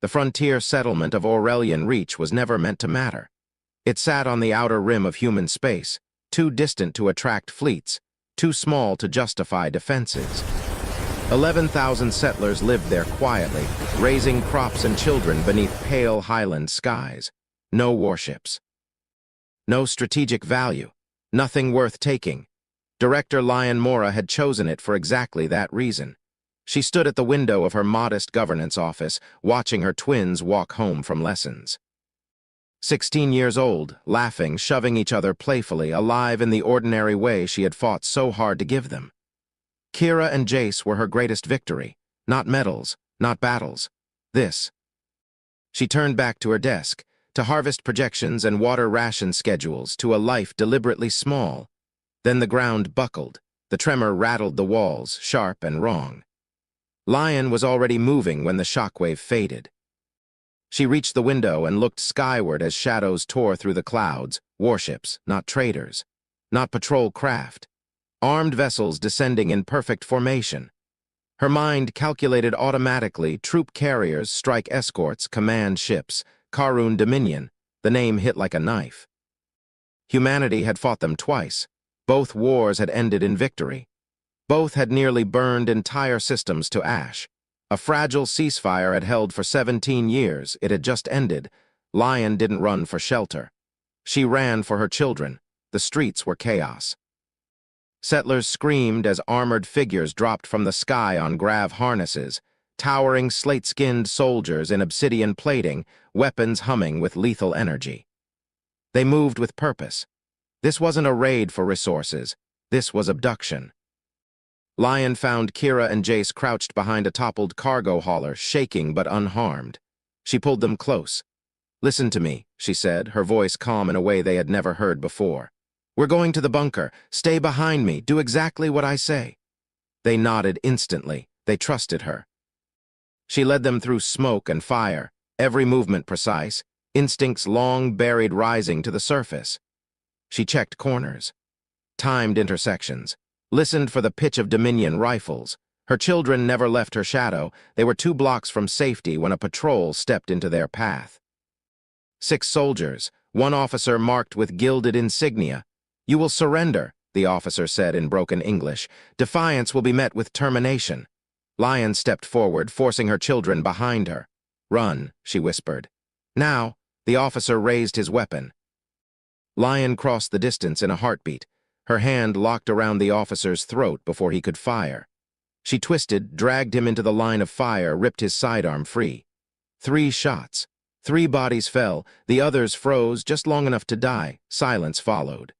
The frontier settlement of Aurelian Reach was never meant to matter. It sat on the outer rim of human space, too distant to attract fleets, too small to justify defenses. 11,000 settlers lived there quietly, raising crops and children beneath pale highland skies. No warships. No strategic value. Nothing worth taking. Director Lion Mora had chosen it for exactly that reason. She stood at the window of her modest governance office, watching her twins walk home from lessons. 16 years old, laughing, shoving each other playfully, alive in the ordinary way she had fought so hard to give them. Kira and Jace were her greatest victory. Not medals, not battles. This. She turned back to her desk, to harvest projections and water ration schedules, to a life deliberately small. Then the ground buckled. The tremor rattled the walls, sharp and wrong. Lion was already moving when the shockwave faded. She reached the window and looked skyward as shadows tore through the clouds, warships, not traders, not patrol craft, armed vessels descending in perfect formation. Her mind calculated automatically troop carriers, strike escorts, command ships, Karun Dominion. The name hit like a knife. Humanity had fought them twice. Both wars had ended in victory. Both had nearly burned entire systems to ash. A fragile ceasefire had held for 17 years. It had just ended. Lion didn't run for shelter. She ran for her children. The streets were chaos. Settlers screamed as armored figures dropped from the sky on grav harnesses, towering slate-skinned soldiers in obsidian plating, weapons humming with lethal energy. They moved with purpose. This wasn't a raid for resources. This was abduction. Lion found Kira and Jace crouched behind a toppled cargo hauler, shaking but unharmed. She pulled them close. "Listen to me," she said, her voice calm in a way they had never heard before. "We're going to the bunker. Stay behind me. Do exactly what I say." They nodded instantly. They trusted her. She led them through smoke and fire, every movement precise, instincts long buried rising to the surface. She checked corners, timed intersections, listened for the pitch of Dominion rifles. Her children never left her shadow. They were 2 blocks from safety when a patrol stepped into their path. 6 soldiers, 1 officer marked with gilded insignia. "You will surrender," the officer said in broken English. "Defiance will be met with termination." Lion stepped forward, forcing her children behind her. "Run," she whispered. "Now." The officer raised his weapon. Lion crossed the distance in a heartbeat. Her hand locked around the officer's throat before he could fire. She twisted, dragged him into the line of fire, ripped his sidearm free. 3 shots. 3 bodies fell. The others froze just long enough to die. Silence followed.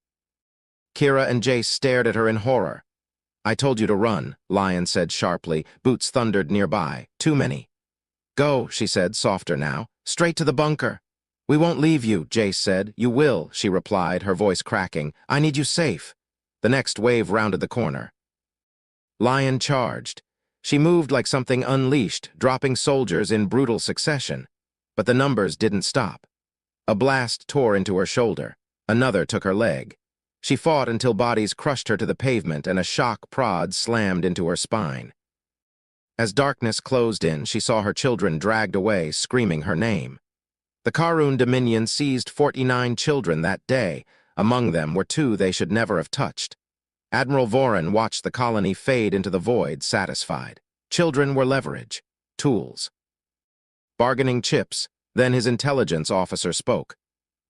Kira and Jace stared at her in horror. "I told you to run," Lion said sharply. Boots thundered nearby. "Too many." "Go," she said, softer now. "Straight to the bunker." "We won't leave you," Jace said. "You will," she replied, her voice cracking. "I need you safe." The next wave rounded the corner. Lion charged. She moved like something unleashed, dropping soldiers in brutal succession. But the numbers didn't stop. A blast tore into her shoulder. Another took her leg. She fought until bodies crushed her to the pavement and a shock prod slammed into her spine. As darkness closed in, she saw her children dragged away, screaming her name. The Karun Dominion seized 49 children that day. Among them were 2 they should never have touched. Admiral Voren watched the colony fade into the void, satisfied. Children were leverage, tools. Bargaining chips, then his intelligence officer spoke.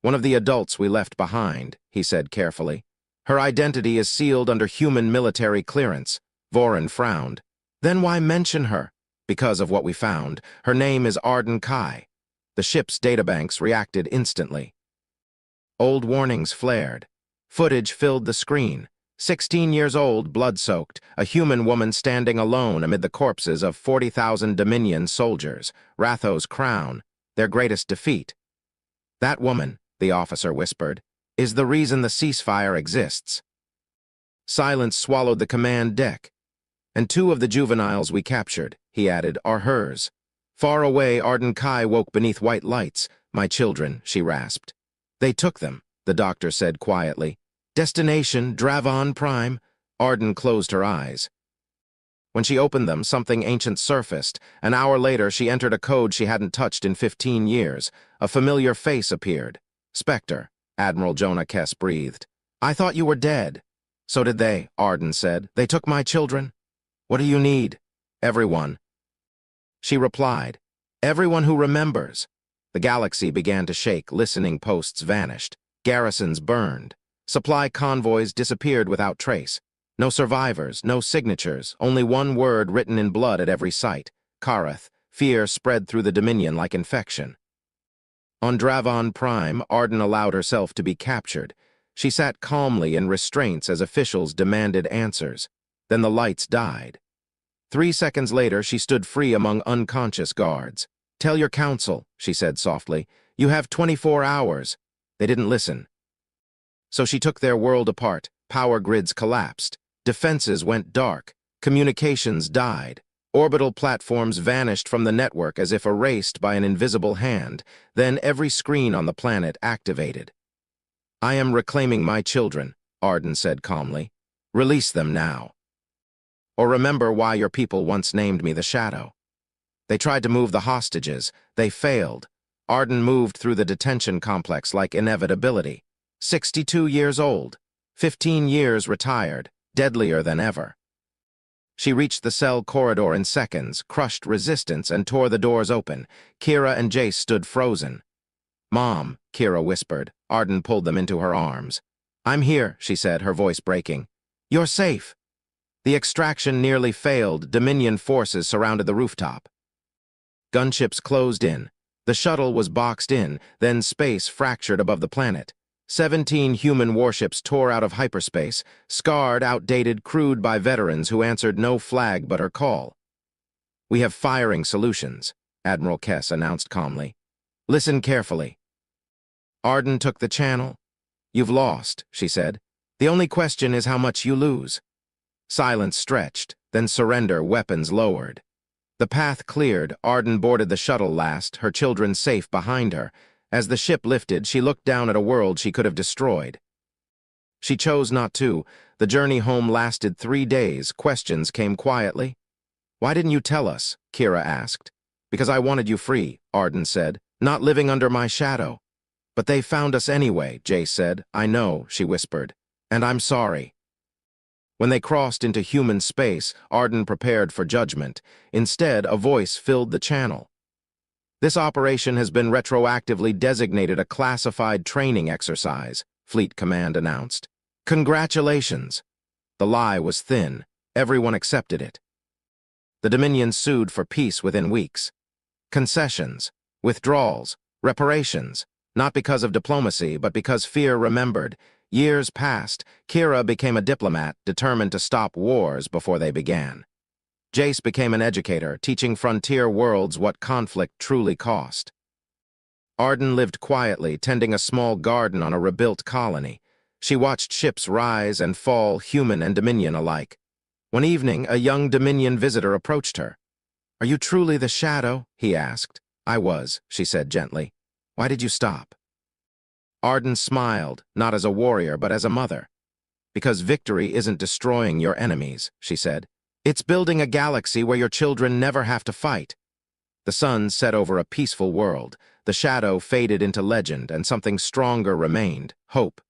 "One of the adults we left behind," he said carefully. "Her identity is sealed under human military clearance." Voren frowned. "Then why mention her?" "Because of what we found. Her name is Arden Kai." The ship's databanks reacted instantly. Old warnings flared. Footage filled the screen. 16 years old, blood-soaked, a human woman standing alone amid the corpses of 40,000 Dominion soldiers. Ratho's crown, their greatest defeat. "That woman," the officer whispered, "is the reason the ceasefire exists." Silence swallowed the command deck. "And 2 of the juveniles we captured," he added, "are hers." Far away, Arden Kai woke beneath white lights. "My children," she rasped. "They took them," the doctor said quietly. "Destination, Dravon Prime." Arden closed her eyes. When she opened them, something ancient surfaced. An hour later, she entered a code she hadn't touched in 15 years. A familiar face appeared. "Spectre," Admiral Jonah Kess breathed. "I thought you were dead." "So did they," Arden said. "They took my children." "What do you need?" "Everyone." She replied, "Everyone who remembers." The galaxy began to shake, listening posts vanished. Garrisons burned. Supply convoys disappeared without trace. No survivors, no signatures, only one word written in blood at every site. Karath. Fear spread through the Dominion like infection. On Dravon Prime, Arden allowed herself to be captured. She sat calmly in restraints as officials demanded answers. Then the lights died. 3 seconds later, she stood free among unconscious guards. "Tell your council," she said softly. "You have 24 hours." They didn't listen. So she took their world apart. Power grids collapsed. Defenses went dark. Communications died. Orbital platforms vanished from the network as if erased by an invisible hand. Then every screen on the planet activated. "I am reclaiming my children," Arden said calmly. "Release them now. Or remember why your people once named me the Shadow." They tried to move the hostages. They failed. Arden moved through the detention complex like inevitability. 62 years old. 15 years retired. Deadlier than ever. She reached the cell corridor in seconds, crushed resistance, and tore the doors open. Kira and Jace stood frozen. "Mom," Kira whispered. Arden pulled them into her arms. "I'm here," she said, her voice breaking. "You're safe." The extraction nearly failed. Dominion forces surrounded the rooftop. Gunships closed in. The shuttle was boxed in, then space fractured above the planet. 17 human warships tore out of hyperspace, scarred, outdated, crewed by veterans who answered no flag but her call. "We have firing solutions," Admiral Kess announced calmly. "Listen carefully." Arden took the channel. "You've lost," she said. "The only question is how much you lose." Silence stretched, then surrender, weapons lowered. The path cleared. Arden boarded the shuttle last, her children safe behind her. As the ship lifted, she looked down at a world she could have destroyed. She chose not to. The journey home lasted 3 days. Questions came quietly. "Why didn't you tell us?" Kira asked. "Because I wanted you free," Arden said, "not living under my shadow." "But they found us anyway," Jace said. "I know," she whispered. "And I'm sorry." When they crossed into human space, Arden prepared for judgment. Instead, a voice filled the channel. "This operation has been retroactively designated a classified training exercise," Fleet Command announced. "Congratulations." The lie was thin. Everyone accepted it. The Dominion sued for peace within weeks. Concessions, withdrawals, reparations, not because of diplomacy, but because fear remembered. Years passed. Kira became a diplomat, determined to stop wars before they began. Jace became an educator, teaching frontier worlds what conflict truly cost. Arden lived quietly, tending a small garden on a rebuilt colony. She watched ships rise and fall, human and Dominion alike. One evening, a young Dominion visitor approached her. "Are you truly the Shadow?" he asked. "I was," she said gently. "Why did you stop?" Arden smiled, not as a warrior, but as a mother. "Because victory isn't destroying your enemies," she said. "It's building a galaxy where your children never have to fight." The sun set over a peaceful world. The shadow faded into legend, and something stronger remained: hope.